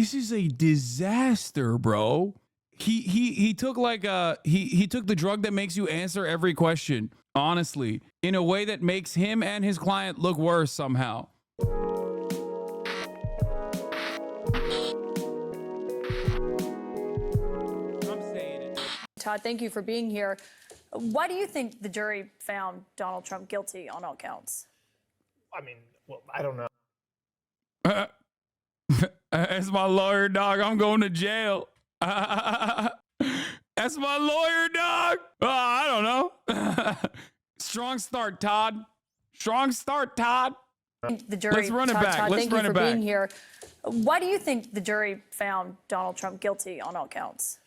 This is a disaster, bro. He took like he took the drug that makes you answer every question, honestly, in a way that makes him and his client look worse somehow. Todd, thank you for being here. Why do you think the jury found Donald Trump guilty on all counts? I mean, well, I don't know. As my lawyer, dog, I'm going to jail. That's my lawyer, dog. I don't know. Strong start, Todd. Strong start, Todd. The jury. Let's run it Todd, back. Todd, Let's thank run you it for back. being here. Why do you think the jury found Donald Trump guilty on all counts?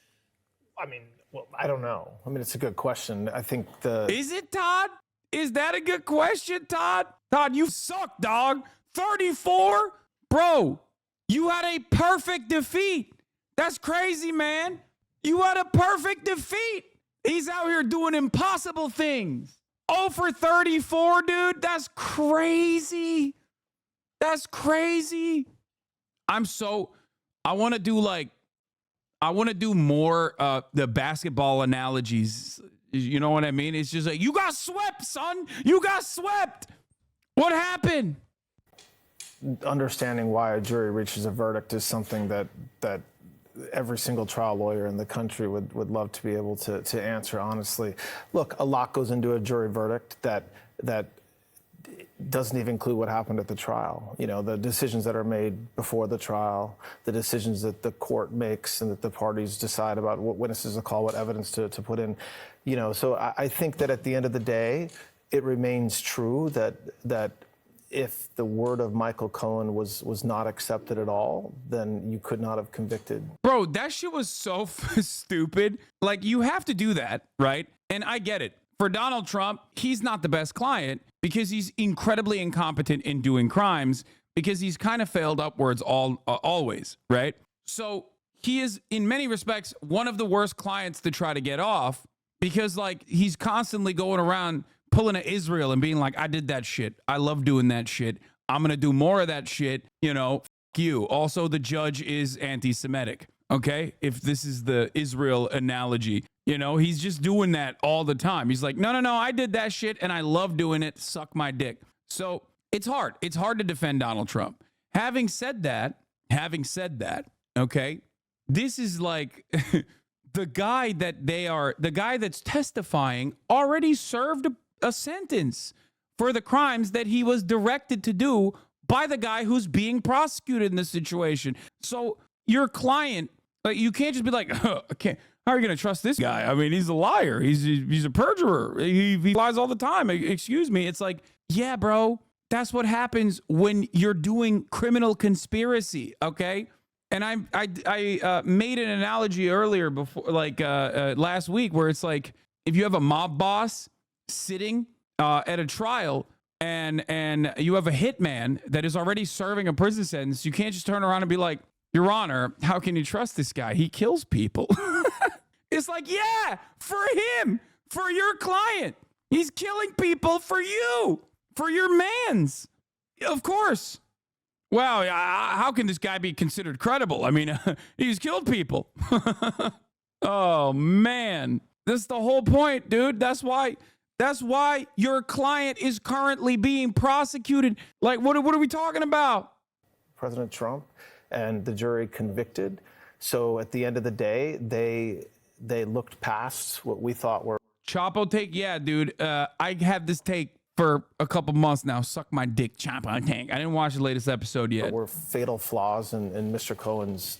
I mean, well, I don't know. I mean, it's a good question. I think Is it, Todd? Is that a good question, Todd? Todd, you suck, dog. 34? Bro, you had a perfect defeat. That's crazy, man. You had a perfect defeat. He's out here doing impossible things. 0 for 34, dude. That's crazy. That's crazy. I want to do more the basketball analogies. You know what I mean? It's just like, you got swept, son. You got swept. What happened? understanding why a jury reaches a verdict is something that every single trial lawyer in the country would love to be able to answer honestly. Look, a lot goes into a jury verdict that doesn't even include what happened at the trial. You know, the decisions that are made before the trial, the decisions that the court makes and that the parties decide about what witnesses to call, what evidence to put in. You know, so I think that at the end of the day, it remains true that if the word of Michael Cohen was not accepted at all, then you could not have convicted. Bro, that shit was so stupid. Like, you have to do that, right? And I get it. For Donald Trump, he's not the best client because he's incredibly incompetent in doing crimes, because he's kind of failed upwards always, right? So he is, in many respects, one of the worst clients to try to get off, because like he's constantly going around pulling at Israel and being like, I did that shit. I love doing that shit. I'm going to do more of that shit. You know, f you. Also, the judge is anti-Semitic. Okay. If this is the Israel analogy, you know, he's just doing that all the time. He's like, no, I did that shit and I love doing it. Suck my dick. So it's hard. It's hard to defend Donald Trump. Having said that, okay, this is like the guy that's testifying already served a sentence for the crimes that he was directed to do by the guy who's being prosecuted in this situation. So your client, like, you can't just be like, how are you going to trust this guy? I mean, he's a liar. He's a perjurer. He lies all the time. Excuse me. It's like, yeah, bro, that's what happens when you're doing criminal conspiracy. Okay. And I made an analogy earlier before, like last week, where it's like, if you have a mob boss sitting at a trial and you have a hitman that is already serving a prison sentence, you can't just turn around and be like, Your Honor, how can you trust this guy? He kills people. It's like, yeah, for him, for your client. He's killing people for you, for your mans. Of course. Wow, how can this guy be considered credible? I mean, he's killed people. Oh, man. That's the whole point, dude. That's why your client is currently being prosecuted. Like, what are we talking about? President Trump and the jury convicted. So at the end of the day, they looked past what we thought were Chapo take. Yeah, dude. I have this take for a couple months now. Suck my dick, Chapo tank. I didn't watch the latest episode yet. were fatal flaws in Mr. Cohen's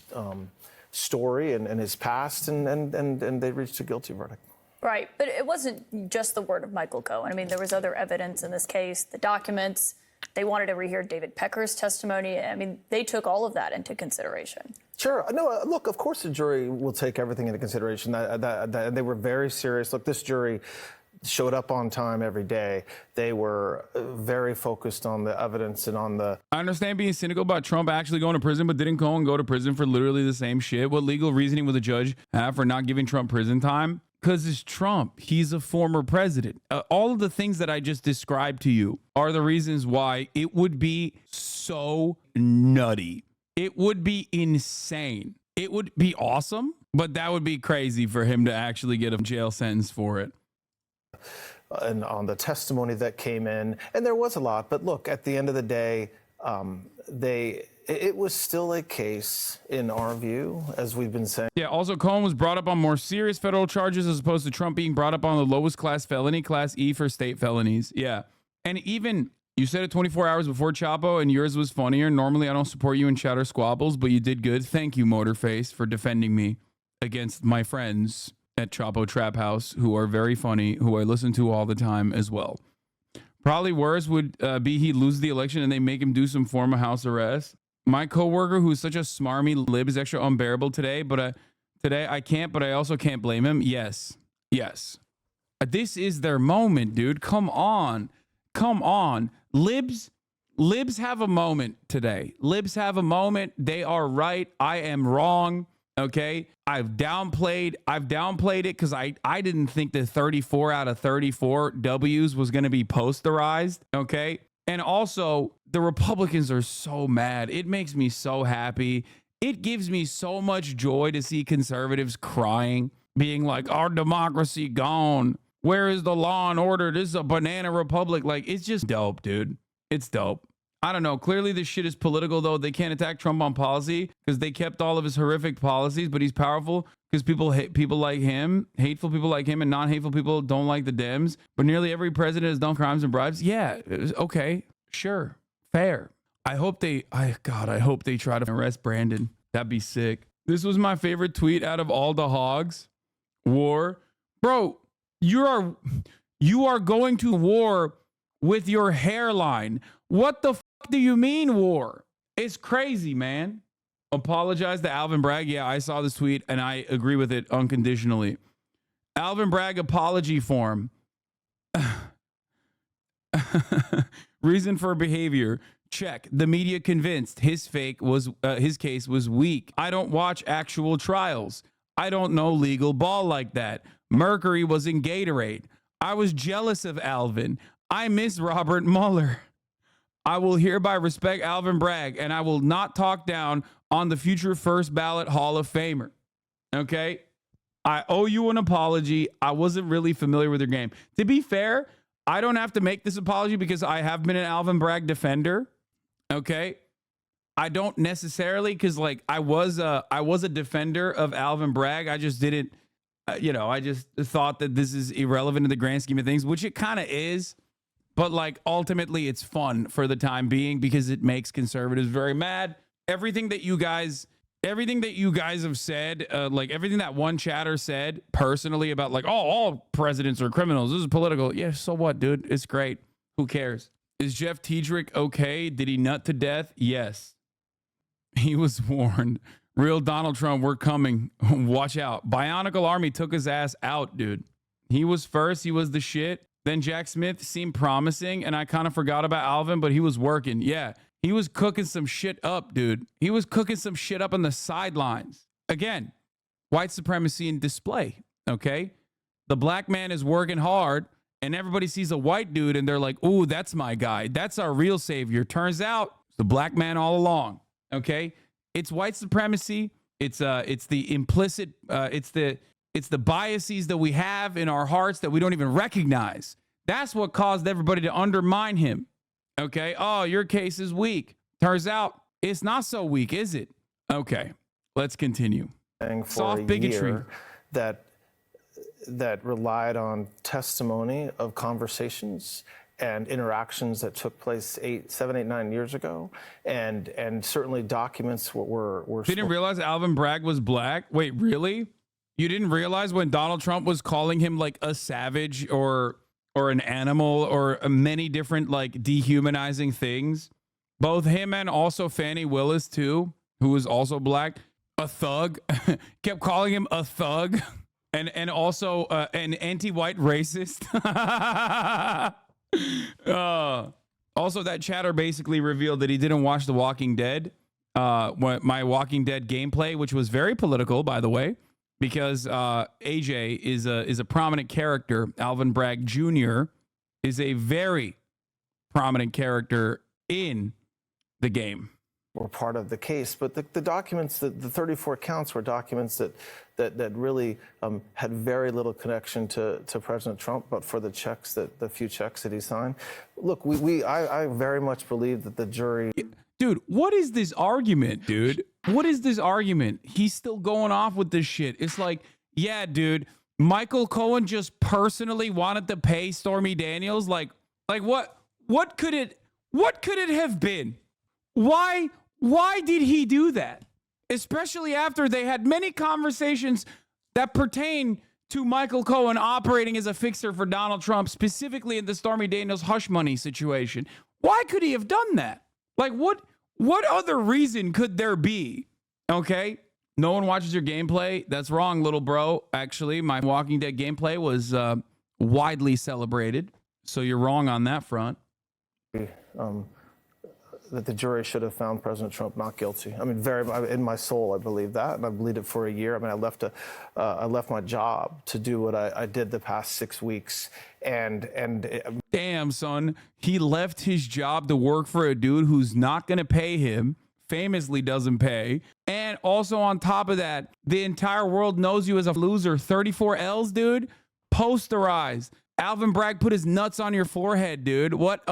story and his past, and they reached a guilty verdict. Right, but it wasn't just the word of Michael Cohen. I mean, there was other evidence in this case, the documents. They wanted to rehear David Pecker's testimony. I mean, they took all of that into consideration. Sure. No, look, of course the jury will take everything into consideration. They were very serious. Look, this jury showed up on time every day. They were very focused on the evidence and on the... I understand being cynical about Trump actually going to prison, but didn't Cohen go to prison for literally the same shit? What legal reasoning would the judge have for not giving Trump prison time? Because it's Trump. He's a former president. All of the things that I just described to you are the reasons why it would be so nutty It would be insane. It would be awesome, but that would be crazy for him to actually get a jail sentence for it. And on the testimony that came in, and there was a lot, but look, at the end of the day, it was still a case in our view, as we've been saying. Yeah, also Cohen was brought up on more serious federal charges as opposed to Trump being brought up on the lowest class felony, class E for state felonies. Yeah. And even you said it 24 hours before Chapo and yours was funnier. Normally I don't support you in chatter squabbles, but you did good. Thank you, Motorface, for defending me against my friends at Chapo Trap House, who are very funny, who I listen to all the time as well. Probably worse would be he lose the election and they make him do some form of house arrest. My coworker, who's such a smarmy lib, is extra unbearable today, but today I can't, but I also can't blame him. Yes. This is their moment, dude. Come on. Libs have a moment today. Libs have a moment. They are right. I am wrong. Okay, I've downplayed it because I didn't think that 34 out of 34 W's was going to be posterized. Okay, and also the Republicans are so mad. It makes me so happy. It gives me so much joy to see conservatives crying, being like, our democracy gone. Where is the law and order? This is a banana republic. Like, it's just dope, dude. It's dope. I don't know. Clearly, this shit is political, though. They can't attack Trump on policy because they kept all of his horrific policies, but he's powerful because people hate people like him, hateful people like him, and non-hateful people don't like the Dems. But nearly every president has done crimes and bribes. Yeah, okay, sure, fair. I hope they try to arrest Brandon. That'd be sick. This was my favorite tweet out of all the hogs. War, bro. You are going to war with your hairline. What the fuck do you mean war? It's crazy, man. Apologize to Alvin Bragg. Yeah, I saw this tweet and I agree with it unconditionally. Alvin Bragg apology form. Reason for behavior. Check. The media convinced his case was weak. I don't watch actual trials. I don't know legal ball like that. Mercury was in Gatorade. I was jealous of Alvin. I miss Robert Mueller. I will hereby respect Alvin Bragg, and I will not talk down on the future first ballot Hall of Famer. Okay? I owe you an apology. I wasn't really familiar with your game. To be fair, I don't have to make this apology because I have been an Alvin Bragg defender. Okay? I don't necessarily, because like I was a defender of Alvin Bragg. I just didn't, I just thought that this is irrelevant in the grand scheme of things, which it kind of is. But like ultimately it's fun for the time being because it makes conservatives very mad. Everything that you guys have said, like everything that one chatter said personally about like, oh, all presidents are criminals. This is political. Yeah, so what, dude? It's great. Who cares? Is Jeff Tiedrick okay? Did he nut to death? Yes. He was warned. Real Donald Trump, we're coming. Watch out. Bionicle Army took his ass out, dude. He was first. He was the shit. Then Jack Smith seemed promising, and I kind of forgot about Alvin, but he was working. Yeah, he was cooking some shit up, dude. He was cooking some shit up on the sidelines. Again, white supremacy in display, okay? The black man is working hard, and everybody sees a white dude, and they're like, ooh, that's my guy. That's our real savior. Turns out, it's the black man all along, okay? It's white supremacy. It's the implicit, it's the biases that we have in our hearts that we don't even recognize. That's what caused everybody to undermine him. Okay. Oh, your case is weak. Turns out it's not so weak, is it? Okay. Let's continue. Soft bigotry that relied on testimony of conversations and interactions that took place 7, 8, 9 years ago, and certainly documents what were. Didn't realize Alvin Bragg was black. Wait, really? You didn't realize when Donald Trump was calling him like a savage or an animal or many different like dehumanizing things? Both him and also Fannie Willis too, who was also black, a thug, kept calling him a thug, and also an anti-white racist. Also, that chatter basically revealed that he didn't watch The Walking Dead, my Walking Dead gameplay, which was very political, by the way. Because AJ is a prominent character. Alvin Bragg Jr. is a very prominent character in the game. were part of the case. But the documents, the 34 counts were documents that really had very little connection to President Trump, but for the checks, the few checks that he signed. Look, I very much believe that the jury... Dude, what is this argument, dude? What is this argument? He's still going off with this shit. It's like, yeah, dude, Michael Cohen just personally wanted to pay Stormy Daniels. Like what could it have been? Why did he do that? Especially after they had many conversations that pertain to Michael Cohen operating as a fixer for Donald Trump, specifically in the Stormy Daniels hush money situation. Why could he have done that? Like, what other reason could there be? Okay? No one watches your gameplay. That's wrong, little bro. Actually, my Walking Dead gameplay was widely celebrated. So you're wrong on that front. That the jury should have found President Trump not guilty. I mean, in my soul, I believe that, and I believed it for a year. I mean, I left my job to do what I did the past 6 weeks, Damn, son, he left his job to work for a dude who's not gonna pay him, famously doesn't pay, and also on top of that, the entire world knows you as a loser. 34 L's, dude. Posterized. Alvin Bragg put his nuts on your forehead, dude. What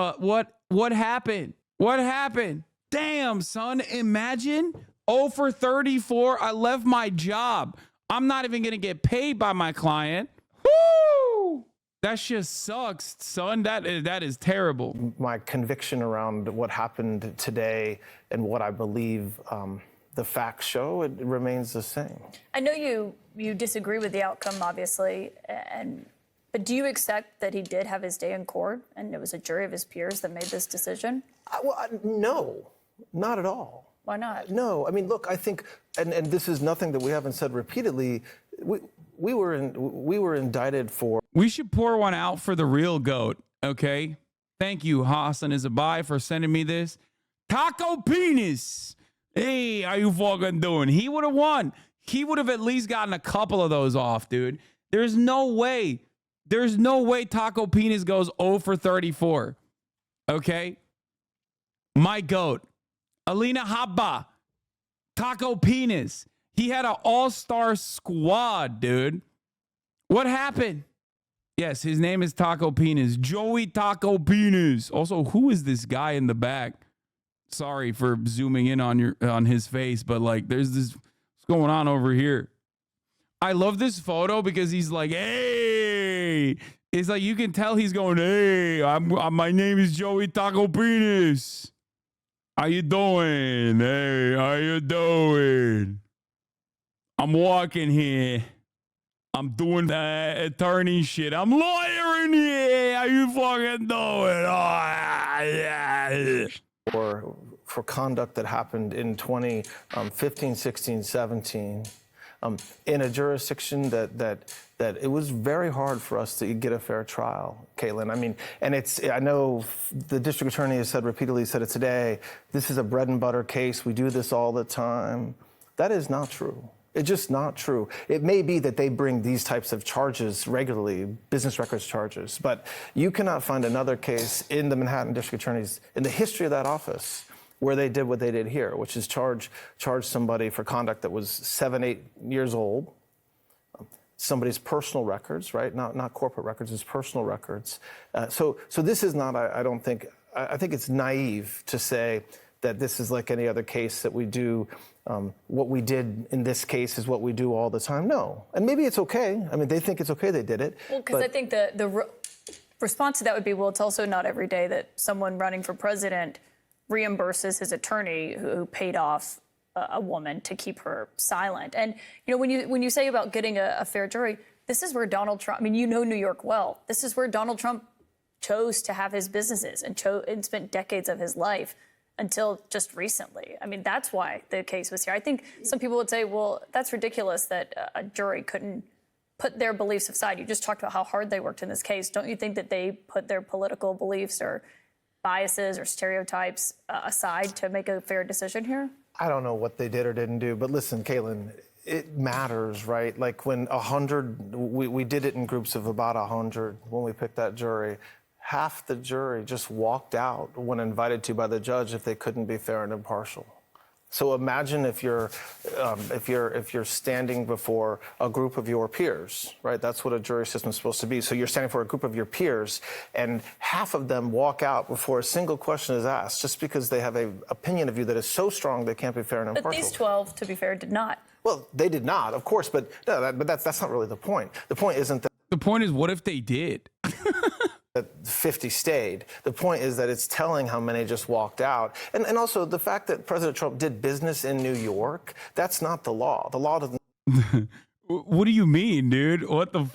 happened? What happened? Damn, son, imagine 0 for 34. I left my job. I'm not even going to get paid by my client. Woo! That just sucks, son. That is terrible. My conviction around what happened today and what I believe the facts show, it remains the same. I know you disagree with the outcome, obviously, but do you accept that he did have his day in court and it was a jury of his peers that made this decision? No, not at all. Why not? No, I mean, look, I think, and this is nothing that we haven't said repeatedly. We were indicted for. We should pour one out for the real GOAT, okay? Thank you, Hasan Piker, for sending me this. Taco Penis. Hey, how you fucking doing? He would have won. He would have at least gotten a couple of those off, dude. There's no way Taco Penis goes 0 for 34. Okay? My GOAT. Alina Habba. Taco Penis. He had an all-star squad, dude. What happened? Yes, his name is Taco Penis. Joey Taco Penis. Also, who is this guy in the back? Sorry for zooming in on his face, but like there's this what's going on over here. I love this photo because he's like, hey. It's like you can tell he's going, hey, my name is Joey Taco Penis. How you doing? Hey, how you doing? I'm walking here. I'm doing the attorney shit. I'm lawyering here. How you fucking doing? Oh, yeah. For conduct that happened in 2015, 16, 17, in a jurisdiction that it was very hard for us to get a fair trial, Caitlin. I mean, and I know the district attorney has said repeatedly, said it today, this is a bread and butter case. We do this all the time. That is not true. It's just not true. It may be that they bring these types of charges regularly, business records charges, but you cannot find another case in the Manhattan District Attorney's, in the history of that office, where they did what they did here, which is charge somebody for conduct that was 7, 8 years old, somebody's personal records, right? Not corporate records, it's personal records. So this is not, I don't think, I think it's naive to say that this is like any other case that we do. What we did in this case is what we do all the time. No. And maybe it's okay. I mean, they think it's okay they did it. Well, because I think the response to that would be, well, it's also not every day that someone running for president reimburses his attorney who paid off a woman to keep her silent. And, you know, when you say about getting a fair jury, this is where Donald Trump, I mean, you know New York well. This is where Donald Trump chose to have his businesses and spent decades of his life until just recently. I mean, that's why the case was here. I think some people would say, well, that's ridiculous that a jury couldn't put their beliefs aside. You just talked about how hard they worked in this case. Don't you think that they put their political beliefs or biases or stereotypes aside to make a fair decision here? I don't know what they did or didn't do, but listen, Caitlin, it matters, right? Like when 100, we did it in groups of about 100 when we picked that jury. Half the jury just walked out when invited to by the judge if they couldn't be fair and impartial. So imagine if you're standing before a group of your peers, right? That's what a jury system is supposed to be. So you're standing for a group of your peers, and half of them walk out before a single question is asked, just because they have an opinion of you that is so strong they can't be fair and impartial. But these 12, to be fair, did not. Well, they did not, of course, but no, that's not really the point. The point isn't that. The point is, what if they did? That 50 stayed. The point is that it's telling how many just walked out. And also the fact that President Trump did business in New York, that's not the law. The law doesn't. What do you mean, dude? What the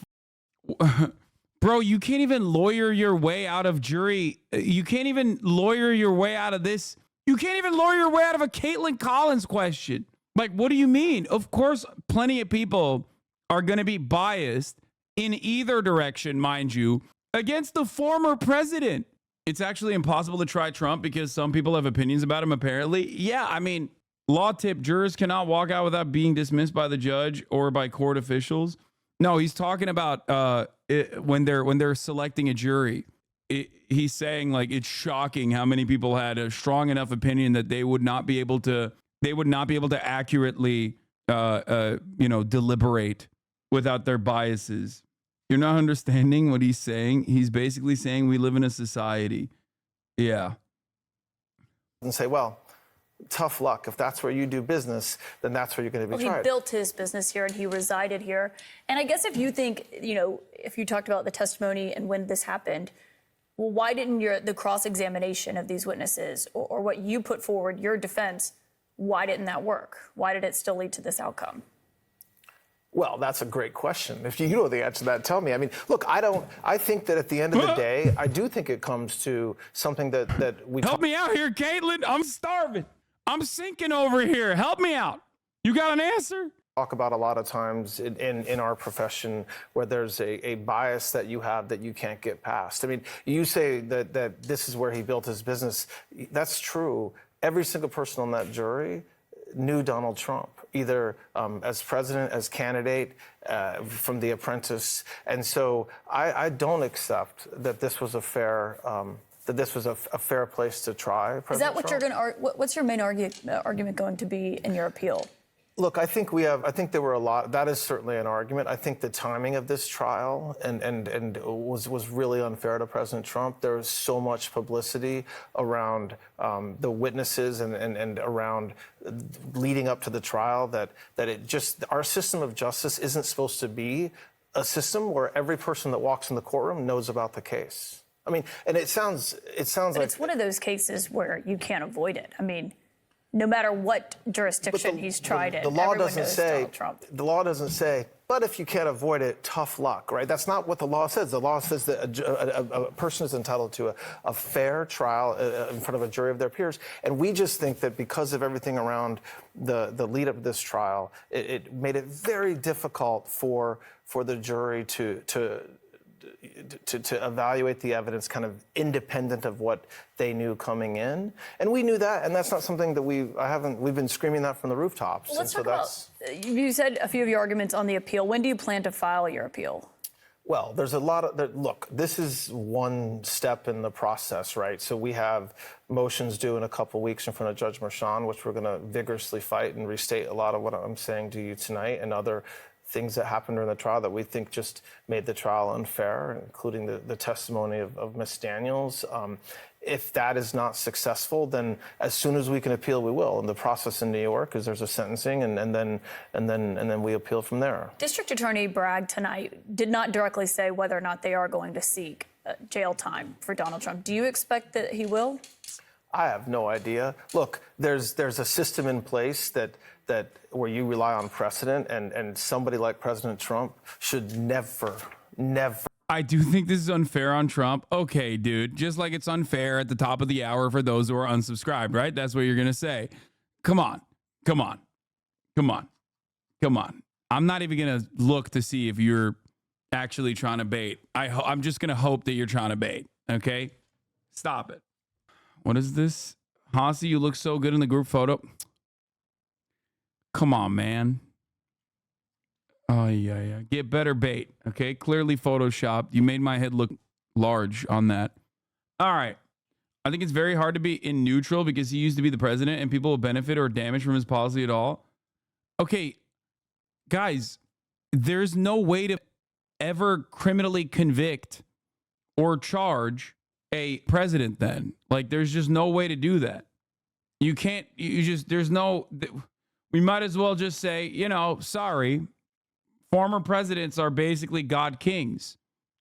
bro, you can't even lawyer your way out of jury. You can't even lawyer your way out of this. You can't even lawyer your way out of a Caitlin Collins question. Like, what do you mean? Of course, plenty of people are going to be biased in either direction, mind you, against the former president. It's actually impossible to try Trump because some people have opinions about him, apparently. Yeah, I mean, law tip, jurors cannot walk out without being dismissed by the judge or by court officials. No, he's talking about when they're selecting a jury. He's saying, like, it's shocking how many people had a strong enough opinion that they would not be able to accurately deliberate without their biases. You're not understanding what he's saying. He's basically saying we live in a society. Yeah. And say, well, tough luck. If that's where you do business, then that's where you're going to be tried. He built his business here and he resided here. And I guess if you think, if you talked about the testimony and when this happened, well, why didn't the cross-examination of these witnesses or what you put forward, your defense, why didn't that work? Why did it still lead to this outcome? Well, that's a great question. If you know the answer to that, tell me. I mean, look, I think that at the end of the day, I do think it comes to something that we help me out here, Caitlin. I'm starving. I'm sinking over here. Help me out. You got an answer? Talk about a lot of times in our profession where there's a bias that you have that you can't get past. I mean, you say that this is where he built his business. That's true. Every single person on that jury knew Donald Trump, either as president, as candidate, from The Apprentice. And so I don't accept that this was a fair fair place to try. Is that what you're going to? What's your main argument going to be in your appeal? Look, I think there were a lot. That is certainly an argument. I think the timing of this trial was really unfair to President Trump. There was so much publicity around the witnesses and around leading up to the trial that our system of justice isn't supposed to be a system where every person that walks in the courtroom knows about the case. I mean, and it sounds like it's one of those cases where you can't avoid it. I mean, no matter what jurisdiction he's tried in, the law everyone doesn't knows say Donald Trump. The law doesn't say, but if you can't avoid it, tough luck, right? That's not what the law says. The law says that a person is entitled to a fair trial in front of a jury of their peers. And we just think that because of everything around the lead up to this trial, it made it very difficult for the jury to evaluate the evidence kind of independent of what they knew coming in. And we knew that, and that's not something that we've been screaming that from the rooftops. Well, let's talk about, you said a few of your arguments on the appeal. When do you plan to file your appeal? Well, there's a lot of, look, this is one step in the process, right? So we have motions due in a couple weeks in front of Judge Merchan, which we're going to vigorously fight and restate a lot of what I'm saying to you tonight, and other things that happened during the trial that we think just made the trial unfair, including the testimony of Ms. Daniels. If that is not successful, then as soon as we can appeal, we will. And the process in New York is there's a sentencing, and then we appeal from there. District Attorney Bragg tonight did not directly say whether or not they are going to seek jail time for Donald Trump. Do you expect that he will? I have no idea. Look, there's a system in place that where you rely on precedent, and somebody like President Trump should never. I do think this is unfair on Trump. Okay, dude, just like it's unfair at the top of the hour for those who are unsubscribed, right? That's what you're going to say. Come on. I'm not even going to look to see if you're actually trying to bait. I'm just going to hope that you're trying to bait, okay? Stop it. What is this? Hasi, you look so good in the group photo. Come on, man. Oh, yeah. Get better bait, okay? Clearly photoshopped. You made my head look large on that. All right. I think it's very hard to be in neutral because he used to be the president and people will benefit or damage from his policy at all. Okay, guys, there's no way to ever criminally convict or charge a president then. Like, there's just no way to do that. You can't, we might as well just say, you know, sorry, former presidents are basically God kings.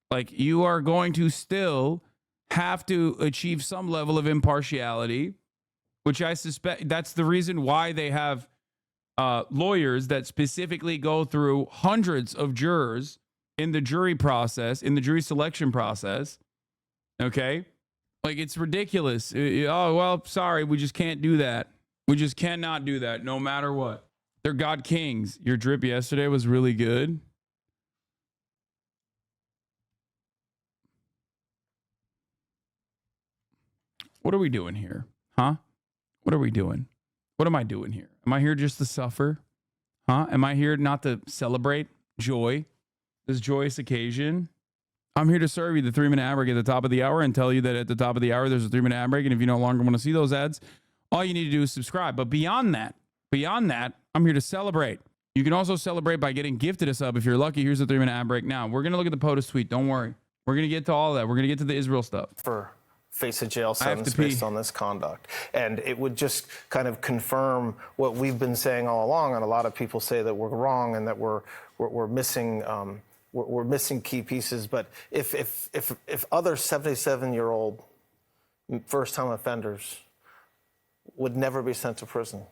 Like, you are going to still have to achieve some level of impartiality, which I suspect that's the reason why they have lawyers that specifically go through hundreds of jurors in the jury process, in the jury selection process. Okay? Like, it's ridiculous. Oh, well, sorry, we just can't do that. We just cannot do that no matter what. They're God kings. Your drip yesterday was really good. What are we doing here? Huh? What are we doing? What am I doing here? Am I here just to suffer? Huh? Am I here not to celebrate joy, this joyous occasion? I'm here to serve you the 3-minute ad break at the top of the hour and tell you that at the top of the hour, there's a 3-minute ad break. And if you no longer want to see those ads, all you need to do is subscribe. But beyond that, I'm here to celebrate. You can also celebrate by getting gifted a sub. If you're lucky, here's the 3-minute ad break now. We're going to look at the POTUS tweet. Don't worry. We're going to get to all of that. We're going to get to the Israel stuff. Face a jail sentence based on this conduct. And it would just kind of confirm what we've been saying all along. And a lot of people say that we're wrong and that we're missing we're missing key pieces. But if other 77-year-old first-time offenders would never be sent to prison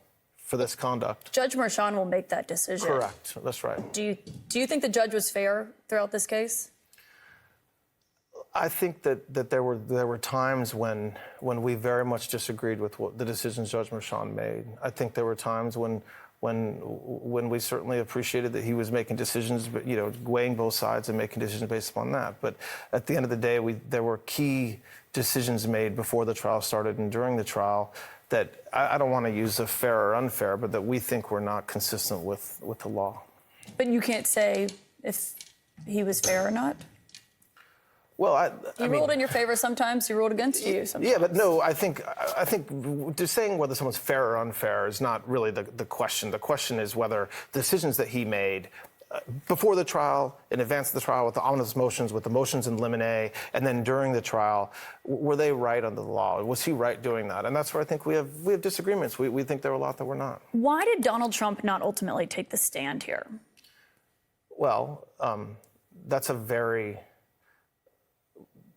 for this conduct. Judge Merchan will make that decision. Correct. That's right. Do you think the judge was fair throughout this case? I think that there were times when we very much disagreed with the decisions Judge Merchan made. I think there were times when we certainly appreciated that he was making decisions, but weighing both sides and making decisions based upon that. But at the end of the day, there were key decisions made before the trial started and during the trial that I don't want to use a fair or unfair, but that we think were not consistent with the law. But you can't say if he was fair or not? Well, he ruled in your favor sometimes. He ruled against you sometimes. Yeah, but no, I think just saying whether someone's fair or unfair is not really the question. The question is whether the decisions that he made before the trial, in advance of the trial, with the omnibus motions, with the motions in limine, and then during the trial, were they right under the law? Was he right doing that? And that's where I think we have disagreements. We think there were a lot that were not. Why did Donald Trump not ultimately take the stand here? Well, that's a very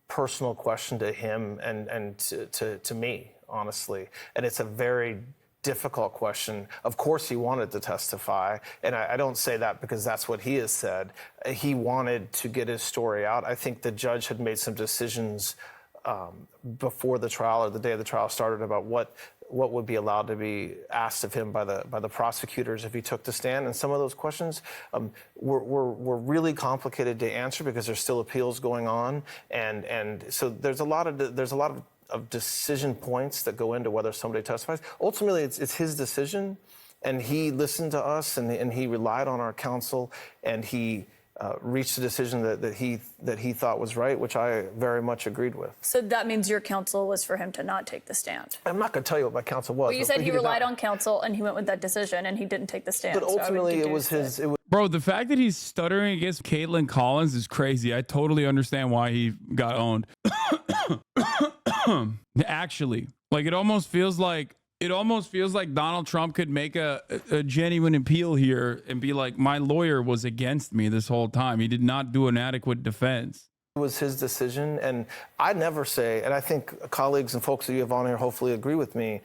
personal question to him and to me, honestly. And it's a very difficult question. Of course he wanted to testify, and I don't say that because that's what he has said. He wanted to get his story out. I think the judge had made some decisions before the trial or the day of the trial started about what would be allowed to be asked of him by the prosecutors if he took the stand. And some of those questions were really complicated to answer because there's still appeals going on, and so there's a lot of decision points that go into whether somebody testifies. Ultimately, it's his decision, and he listened to us, and he relied on our counsel, and he reached a decision that he thought was right, which I very much agreed with. So that means your counsel was for him to not take the stand. I'm not going to tell you what my counsel was. Well, you said he relied on counsel and he went with that decision and he didn't take the stand. But ultimately, it was his. Bro, the fact that he's stuttering against Caitlin Collins is crazy. I totally understand why he got owned. Actually, like it almost feels like Donald Trump could make a genuine appeal here and be like, my lawyer was against me this whole time. He did not do an adequate defense. It was his decision. And I never say, and I think colleagues and folks that you have on here hopefully agree with me,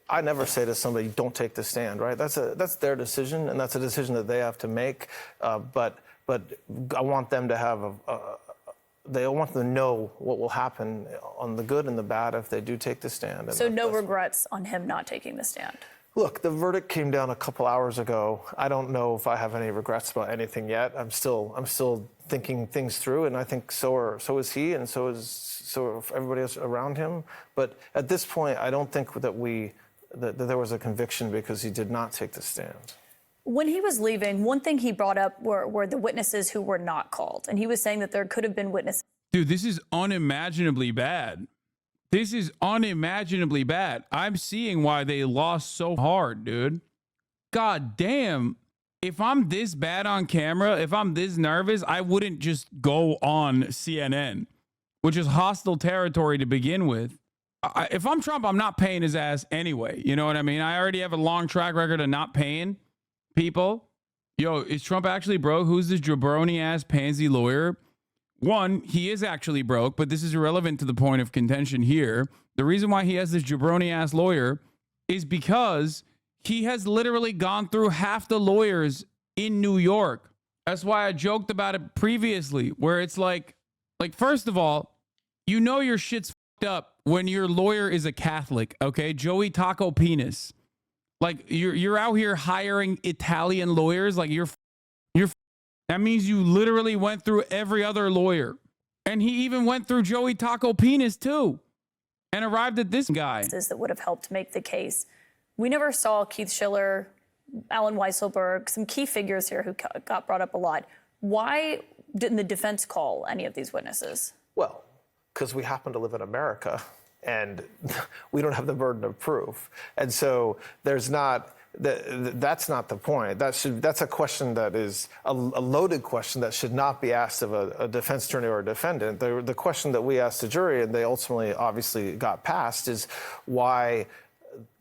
I never say to somebody, don't take the stand, right? That's their decision, and that's a decision that they have to make. But I want them to have they want them to know what will happen on the good and the bad if they do take the stand. So no regrets on him not taking the stand? Look, the verdict came down a couple hours ago. I don't know if I have any regrets about anything yet. I'm still thinking things through, and I think so is he, and so are everybody else around him. But at this point, I don't think that there was a conviction because he did not take the stand. When he was leaving, one thing he brought up were the witnesses who were not called. And he was saying that there could have been witnesses. Dude, this is unimaginably bad. This is unimaginably bad. I'm seeing why they lost so hard, dude. God damn. If I'm this bad on camera, if I'm this nervous, I wouldn't just go on CNN, which is hostile territory to begin with. If I'm Trump, I'm not paying his ass anyway. You know what I mean? I already have a long track record of not paying people. Yo, is Trump actually broke? Who's this jabroni ass pansy lawyer? One, he is actually broke, but this is irrelevant to the point of contention here. The reason why he has this jabroni ass lawyer is because he has literally gone through half the lawyers in New York. That's why I joked about it previously, where it's like first of all, you know your shit's fucked up when your lawyer is a Catholic, okay? Joey Taco Penis. Like you're out here hiring Italian lawyers, like you're that means you literally went through every other lawyer. And he even went through Joey Taco Penis too and arrived at this guy. That would have helped make the case. We never saw Keith Schiller, Alan Weisselberg, some key figures here who got brought up a lot. Why didn't the defense call any of these witnesses? Well, because we happen to live in America and we don't have the burden of proof. And so there's not, that's not the point. That's a question that is a loaded question that should not be asked of a defense attorney or a defendant. The question that we asked the jury, and they ultimately obviously got passed, is why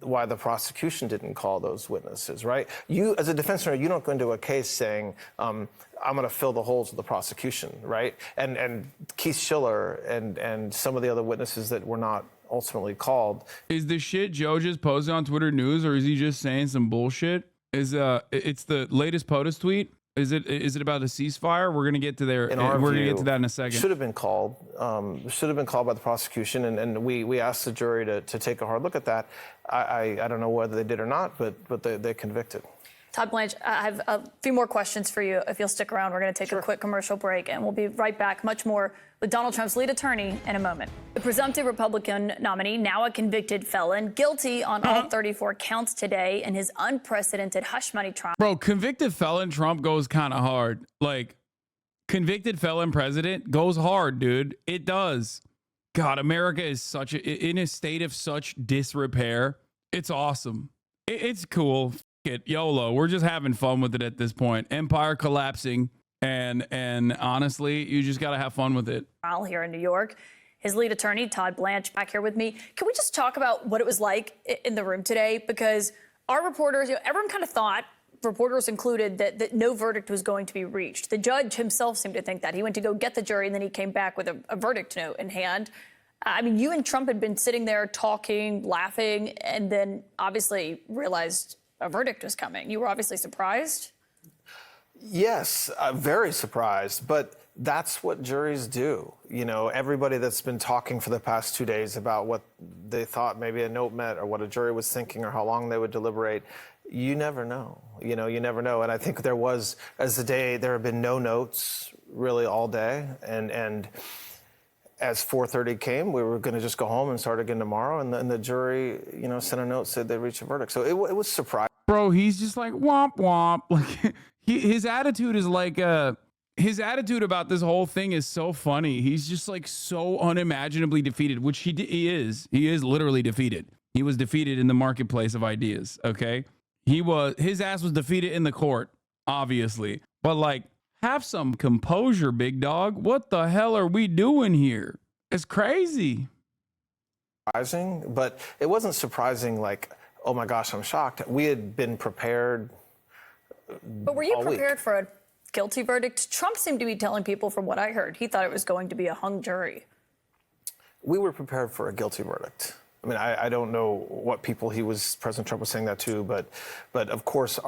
the prosecution didn't call those witnesses, right? You, as a defense attorney, you don't go into a case saying, I'm going to fill the holes of the prosecution, right? And Keith Schiller and some of the other witnesses that were not ultimately called. Is the shit Joe just posted on Twitter News, or is he just saying some bullshit? It's the latest POTUS tweet? Is it about a ceasefire? We're gonna get to there. We're gonna get to that in a second. Should have been called. Should have been called by the prosecution, and we asked the jury to take a hard look at that. I don't know whether they did or not, but they convicted. Todd Blanche, I have a few more questions for you. If you'll stick around, we're going to take a quick commercial break, and we'll be right back. Much more with Donald Trump's lead attorney in a moment. The presumptive Republican nominee, now a convicted felon, guilty on all 34 counts today in his unprecedented hush money trial. Bro, convicted felon Trump goes kind of hard. Like, convicted felon president goes hard, dude. It does. God, America is in a state of such disrepair. It's awesome. It's cool. It YOLO. We're just having fun with it at this point. Empire collapsing, and honestly, you just got to have fun with it. Here in New York, his lead attorney Todd Blanche back here with me. Can we just talk about what it was like in the room today? Because our reporters, everyone kind of thought, reporters included, that no verdict was going to be reached. The judge himself seemed to think that. He went to go get the jury, and then he came back with a verdict note in hand. I mean, you and Trump had been sitting there talking, laughing, and then obviously realized a verdict was coming. You were obviously surprised? Yes, very surprised, but that's what juries do. You know, everybody that's been talking for the past 2 days about what they thought maybe a note meant or what a jury was thinking or how long they would deliberate, you never know. You never know. And I think there have been no notes really all day. And as 4:30 came, we were going to just go home and start again tomorrow. And the jury, sent a note, said they reached a verdict. So it was surprising. Bro, he's just like, womp, womp. Like, his attitude is like, his attitude about this whole thing is so funny. He's just like so unimaginably defeated, which he is. He is literally defeated. He was defeated in the marketplace of ideas, okay? His ass was defeated in the court, obviously. But like, have some composure, big dog. What the hell are we doing here? It's crazy. Surprising, but it wasn't surprising like, oh my gosh, I'm shocked. We had been prepared. But were you prepared for a guilty verdict? Trump seemed to be telling people, from what I heard, he thought it was going to be a hung jury. We were prepared for a guilty verdict. I mean, I don't know what people President Trump was saying that to, but of course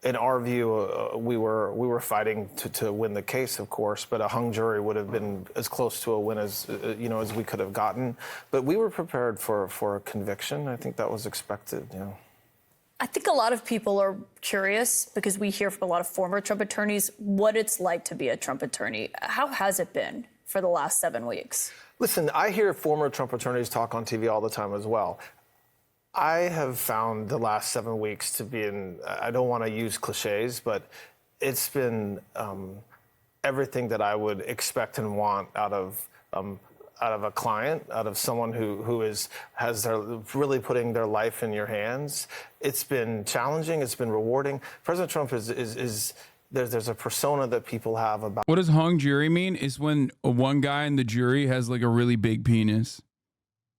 in our view, we were fighting to win the case, of course, but a hung jury would have been as close to a win as we could have gotten. But we were prepared for a conviction. I think that was expected. I think a lot of people are curious, because we hear from a lot of former Trump attorneys, what it's like to be a Trump attorney. How has it been for the last 7 weeks? Listen, I hear former Trump attorneys talk on TV all the time as well. I have found the last 7 weeks to be I don't want to use cliches, but it's been everything that I would expect and want out of of a client, out of someone who has really putting their life in your hands. It's been challenging. It's been rewarding. President Trump is there's a persona that people have about. What does hung jury mean? Is when one guy in the jury has like a really big penis.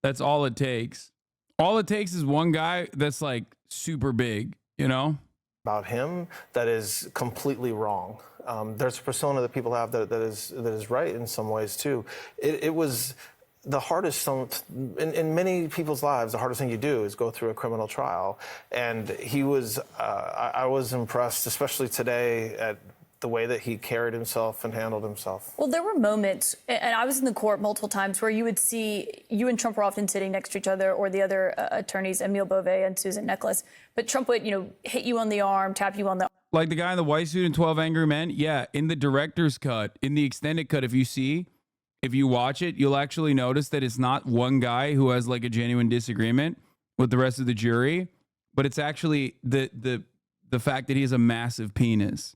That's all it takes. All it takes is one guy that's like super big, you know? About him that is completely wrong. There's a persona that people have that is right in some ways too. It was the hardest in many people's lives. The hardest thing you do is go through a criminal trial, and he was. I was impressed, especially today, at the way that he carried himself and handled himself. Well, there were moments, and I was in the court multiple times, where you would see you and Trump were often sitting next to each other, or the other attorneys, Emile Beauvais and Susan Nicholas. But Trump would, hit you on the arm, tap you on the. Like the guy in the white suit in 12 Angry Men. Yeah, in the director's cut, in the extended cut, if you watch it, you'll actually notice that it's not one guy who has like a genuine disagreement with the rest of the jury, but it's actually the fact that he has a massive penis.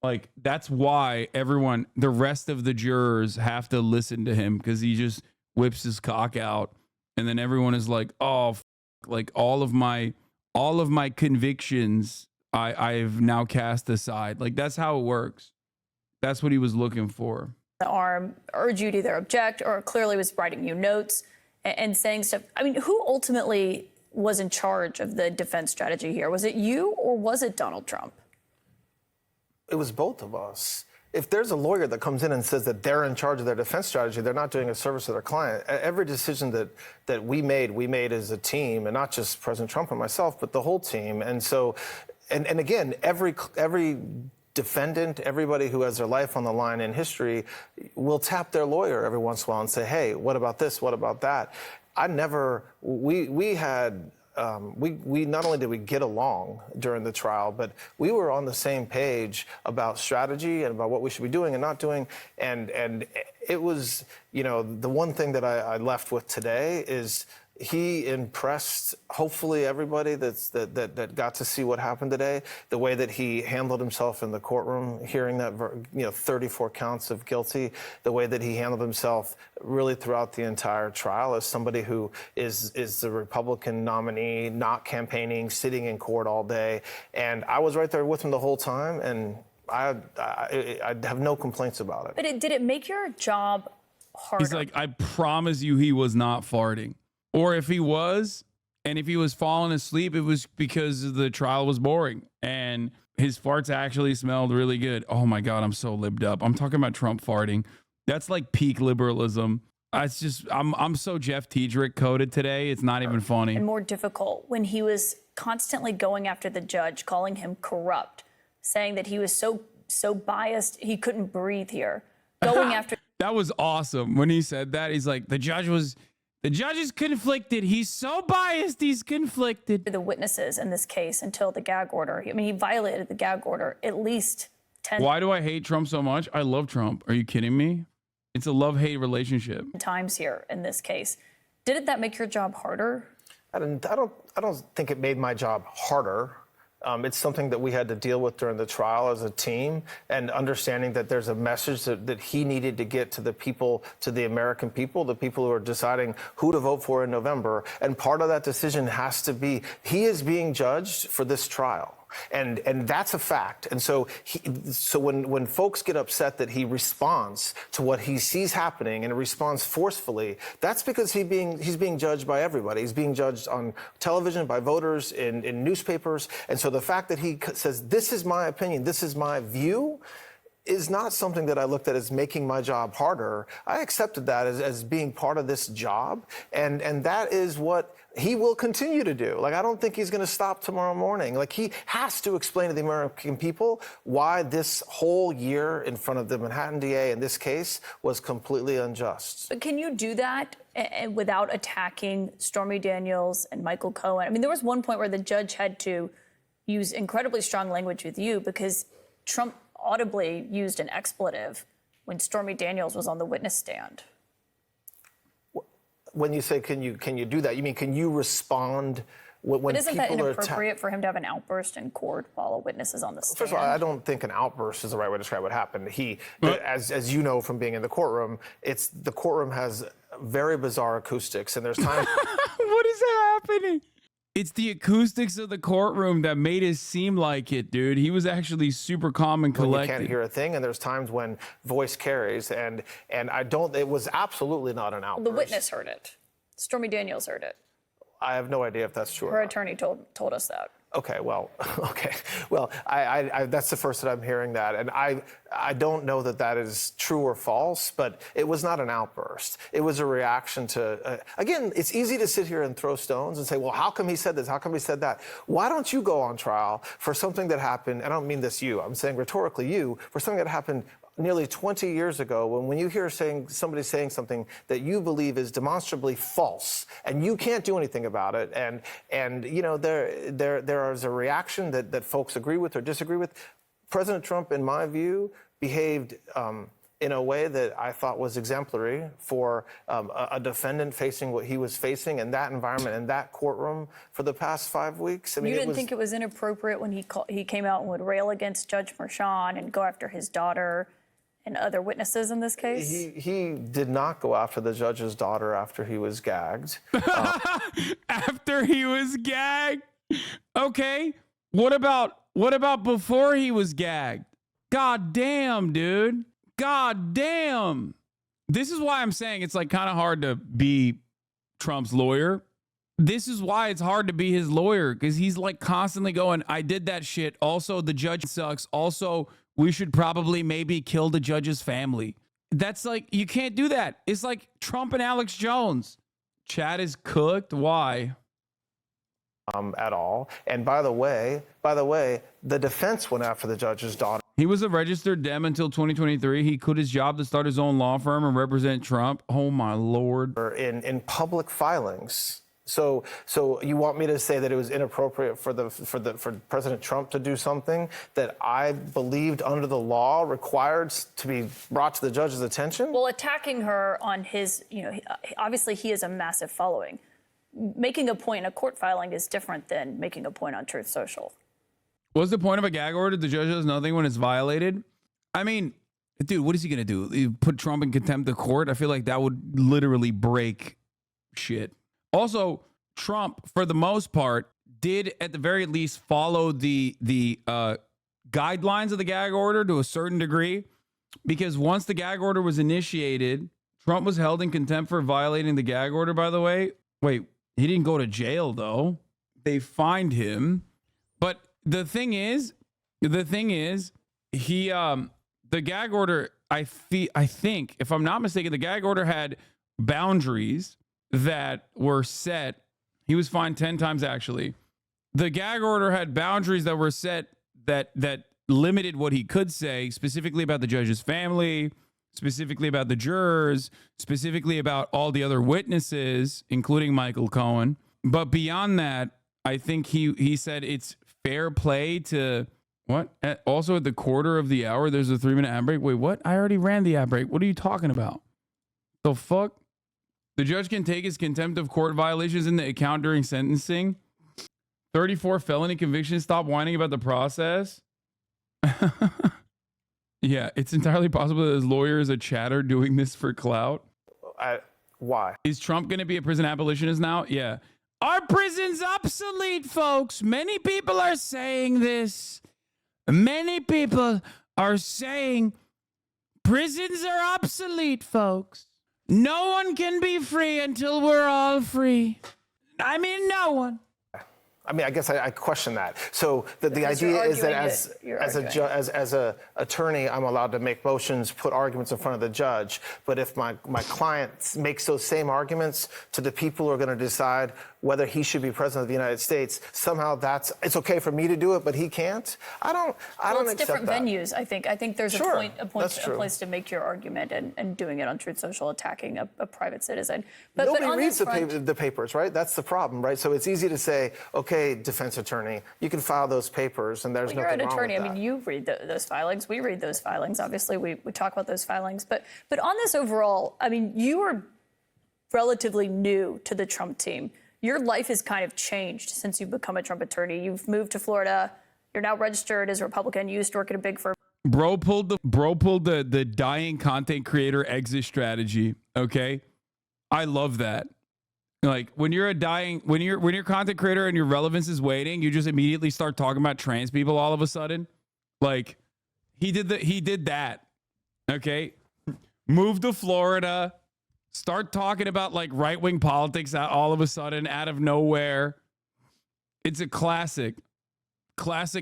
Like, that's why the rest of the jurors have to listen to him, because he just whips his cock out. And then everyone is like, oh, like all of my convictions, I've now cast aside. Like, that's how it works. That's what he was looking for. The arm, urge you to either object, or clearly was writing you notes and saying stuff. I mean, who ultimately was in charge of the defense strategy here? Was it you, or was it Donald Trump? It was both of us. If there's a lawyer that comes in and says that they're in charge of their defense strategy, they're not doing a service to their client. Every decision that we made as a team, and not just President Trump and myself, but the whole team. And so, and again, every defendant, everybody who has their life on the line in history, will tap their lawyer every once in a while and say, hey, what about this? What about that? We not only did we get along during the trial, but we were on the same page about strategy and about what we should be doing and not doing. And it was, the one thing that I left with today is he impressed, hopefully, everybody that got to see what happened today, the way that he handled himself in the courtroom, hearing that 34 counts of guilty, the way that he handled himself really throughout the entire trial as somebody who is the Republican nominee, not campaigning, sitting in court all day. And I was right there with him the whole time, and I have no complaints about it. But did it make your job harder? He's like, I promise you he was not farting. Or if he was, and if he was falling asleep, it was because the trial was boring and his farts actually smelled really good. Oh my God, I'm so libbed up. I'm talking about Trump farting. That's like peak liberalism. It's just, I'm so Jeff Tiedrick coded today. It's not even funny. And more difficult when he was constantly going after the judge, calling him corrupt, saying that he was so biased he couldn't breathe here. Going after. That was awesome. When he said that, he's like, the judge is conflicted. He's so biased, he's conflicted. The witnesses in this case until the gag order. I mean, he violated the gag order at least 10 Why do I hate Trump so much? I love Trump. Are you kidding me? It's a love-hate relationship. times here in this case. Didn't that make your job harder? I don't think it made my job harder. It's something that we had to deal with during the trial as a team, and understanding that there's a message that he needed to get to the people, to the American people, the people who are deciding who to vote for in November. And part of that decision has to be, he is being judged for this trial. And that's a fact. And so when folks get upset that he responds to what he sees happening and responds forcefully, that's because he's being judged by everybody. He's being judged on television, by voters, in newspapers. And so the fact that he says, this is my opinion, this is my view, is not something that I looked at as making my job harder. I accepted that as being part of this job. And that is what he will continue to do. Like, I don't think he's going to stop tomorrow morning. Like, he has to explain to the American people why this whole year in front of the Manhattan DA in this case was completely unjust. But can you do that without attacking Stormy Daniels and Michael Cohen? I mean, there was one point where the judge had to use incredibly strong language with you because Trump audibly used an expletive when Stormy Daniels was on the witness stand. When you say, can you do that? You mean, can you respond when but isn't people that are inappropriate for him to have an outburst in court while a witness is on the stand? First of all, I don't think an outburst is the right way to describe what happened. As you know from being in the courtroom, the courtroom has very bizarre acoustics, and there's times. What is happening? It's the acoustics of the courtroom that made it seem like it, dude. He was actually super calm and collected. You can't hear a thing, and there's times when voice carries, and I don't. It was absolutely not an outburst. The witness heard it. Stormy Daniels heard it. I have no idea if that's true. Her attorney told us that. Okay, well, I that's the first that I'm hearing that, and I don't know that that is true or false, but it was not an outburst. It was a reaction to, again, it's easy to sit here and throw stones and say, well, how come he said this? How come he said that? Why don't you go on trial for something that happened, I don't mean this you, I'm saying rhetorically you, for something that happened nearly 20 years ago, when you hear somebody saying something that you believe is demonstrably false, and you can't do anything about it, and you know there is a reaction that folks agree with or disagree with. President Trump, in my view, behaved in a way that I thought was exemplary for a defendant facing what he was facing in that environment, in that courtroom for the past 5 weeks. I mean, you didn't think it was inappropriate when he came out and would rail against Judge Merchan and go after his daughter and other witnesses in this case? He did not go after the judge's daughter after he was gagged. After he was gagged? Okay. What about before he was gagged? God damn, dude. God damn. This is why I'm saying it's like kind of hard to be Trump's lawyer. This is why it's hard to be his lawyer, because he's like constantly going, I did that shit. Also, the judge sucks. Also, we should probably maybe kill the judge's family. That's like, you can't do that. It's like Trump and Alex Jones. Chad is cooked. Why? At all. And by the way, the defense went after the judge's daughter. He was a registered Dem until 2023. He quit his job to start his own law firm and represent Trump. Oh my Lord. In public filings. So you want me to say that it was inappropriate for President Trump to do something that I believed under the law required to be brought to the judge's attention? Well, attacking her on his, obviously he has a massive following. Making a point in a court filing is different than making a point on Truth Social. What's the point of a gag order? The judge does nothing when it's violated. I mean, dude, what is he going to do? Put Trump in contempt of court? I feel like that would literally break shit. Also, Trump, for the most part, did at the very least follow the guidelines of the gag order to a certain degree, because once the gag order was initiated, Trump was held in contempt for violating the gag order, by the way. Wait, he didn't go to jail, though. They fined him. But the thing is, he, the gag order, I think, if I'm not mistaken, the gag order had boundaries that were set. He was fined 10 times, actually. The gag order had boundaries that were set that limited what he could say, specifically about the judge's family, specifically about the jurors, specifically about all the other witnesses, including Michael Cohen. But beyond that, I think he said it's fair play to what? Also, at the quarter of the hour, there's a 3-minute ad break. Wait, what? I already ran the ad break. What are you talking about? The fuck? The judge can take his contempt of court violations into account during sentencing. 34 felony convictions. Stop whining about the process. Yeah, it's entirely possible that his lawyer is a chatter doing this for clout. Why? Is Trump going to be a prison abolitionist now? Yeah. Our prison's obsolete, folks. Many people are saying this. Many people are saying prisons are obsolete, folks. No one can be free until we're all free. I mean, no one. I mean, I guess I question that. So the idea is that as a attorney, I'm allowed to make motions, put arguments in front of the judge. But if my client makes those same arguments to the people who are going to decide whether he should be president of the United States, somehow it's okay for me to do it, but he can't. I don't it's accept different that. venues. I think there's Sure, a place to make your argument, and doing it on Truth Social, attacking a private citizen. But Nobody on reads this front, the papers, right? That's the problem, right? So it's easy to say, okay, defense attorney, you can file those papers, and there's you're an nothing wrong attorney. with I that. mean, you read those filings. We read those filings. Obviously, we talk about those filings. But on this overall, I mean, you are relatively new to the Trump team. Your life has kind of changed since you've become a Trump attorney. You've moved to Florida. You're now registered as a Republican. You used to work at a big firm. Bro pulled the dying content creator exit strategy. Okay. I love that. Like when you're when you're a content creator and your relevance is waning, you just immediately start talking about trans people all of a sudden. Like he did that. Okay. Move to Florida, start talking about like right-wing politics all of a sudden out of nowhere. It's a classic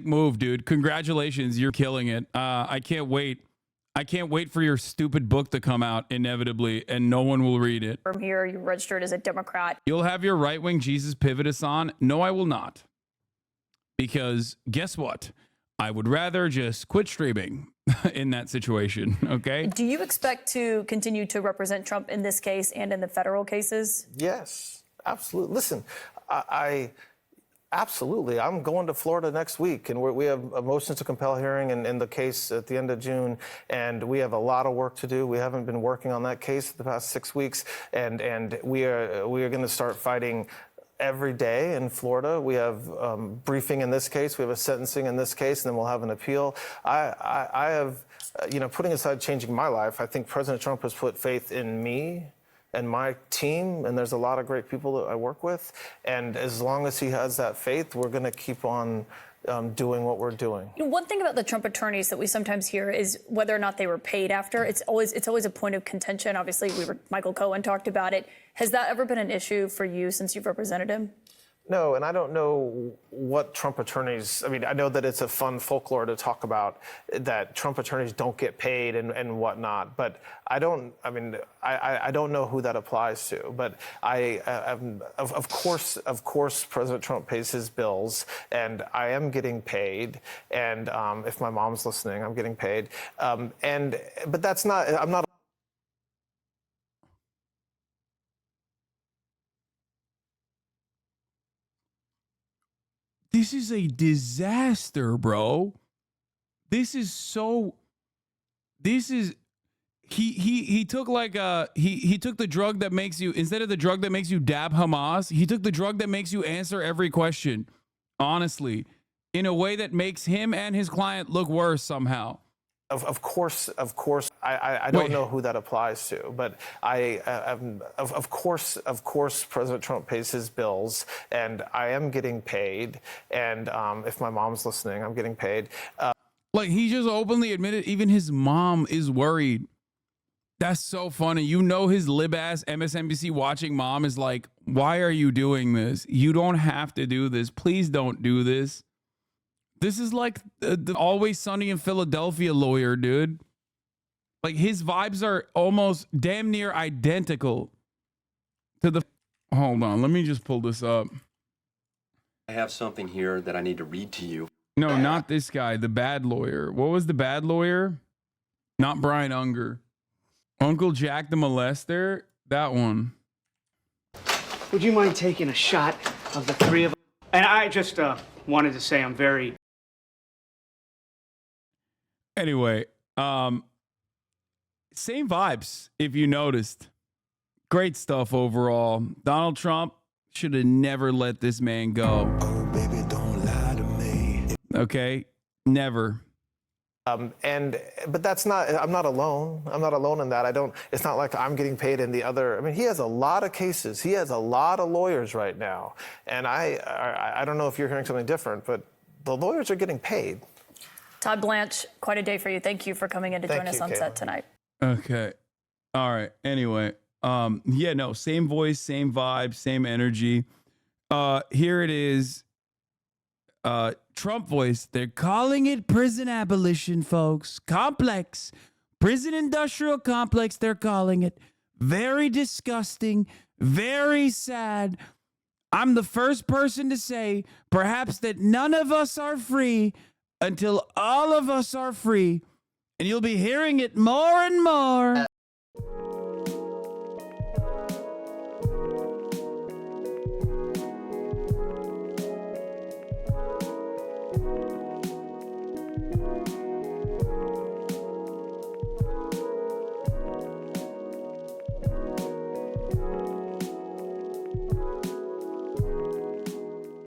move, dude. Congratulations. You're killing it. I can't wait. I can't wait for your stupid book to come out inevitably, and no one will read it. From here, you registered as a Democrat. You'll have your right-wing Jesus pivot us on. No, I will not. Because guess what? I would rather just quit streaming in that situation, okay? Do you expect to continue to represent Trump in this case and in the federal cases? Yes, absolutely. Listen, absolutely. I'm going to Florida next week, and we have a motion to compel hearing in the case at the end of June, and we have a lot of work to do. We haven't been working on that case for the past 6 weeks, and we are going to start fighting every day in Florida. We have briefing in this case, we have a sentencing in this case, and then we'll have an appeal. I have, putting aside changing my life, I think President Trump has put faith in me and my team, and there's a lot of great people that I work with. And as long as he has that faith, we're going to keep on doing what we're doing. One thing about the Trump attorneys that we sometimes hear is whether or not they were paid after. It's always a point of contention. Obviously, Michael Cohen talked about it. Has that ever been an issue for you since you've represented him? No, and I don't know what Trump attorneys, I mean, I know that it's a fun folklore to talk about that Trump attorneys don't get paid and whatnot, but I don't know who that applies to, but of course, President Trump pays his bills, and I am getting paid, and if my mom's listening, I'm getting paid, but that's not, I'm not. This is a disaster, bro. He took like he took the drug that makes you, instead of the drug that makes you dab Hamas, he took the drug that makes you answer every question honestly in a way that makes him and his client look worse somehow. Of course, I don't know who that applies to, but of course, President Trump pays his bills, and I am getting paid, and if my mom's listening, I'm getting paid. Like, he just openly admitted even his mom is worried. That's so funny. You know, his lib-ass MSNBC watching mom is like, why are you doing this? You don't have to do this. Please don't do this. This is like the Always Sunny in Philadelphia lawyer, dude. Like, his vibes are almost damn near identical to the... Hold on, let me just pull this up. I have something here that I need to read to you. No, not this guy, the bad lawyer. What was the bad lawyer? Not Brian Unger. Uncle Jack the Molester? That one. Would you mind taking a shot of the three of them? And I just wanted to say I'm very... Anyway, same vibes, if you noticed. Great stuff overall. Donald Trump should have never let this man go. Oh, baby, don't lie to me. Okay? Never. But that's not, I'm not alone. I'm not alone in that. It's not like I'm getting paid in the other, I mean, he has a lot of cases. He has a lot of lawyers right now. And I don't know if you're hearing something different, but the lawyers are getting paid. Todd Blanche, quite a day for you. Thank you for coming in to join us on set tonight. Okay. All right. Anyway, yeah, no, same voice, same vibe, same energy. Here it is. Trump voice. They're calling it prison abolition, folks. Complex. Prison industrial complex, they're calling it. Very disgusting. Very sad. I'm the first person to say perhaps that none of us are free until all of us are free. And you'll be hearing it more and more.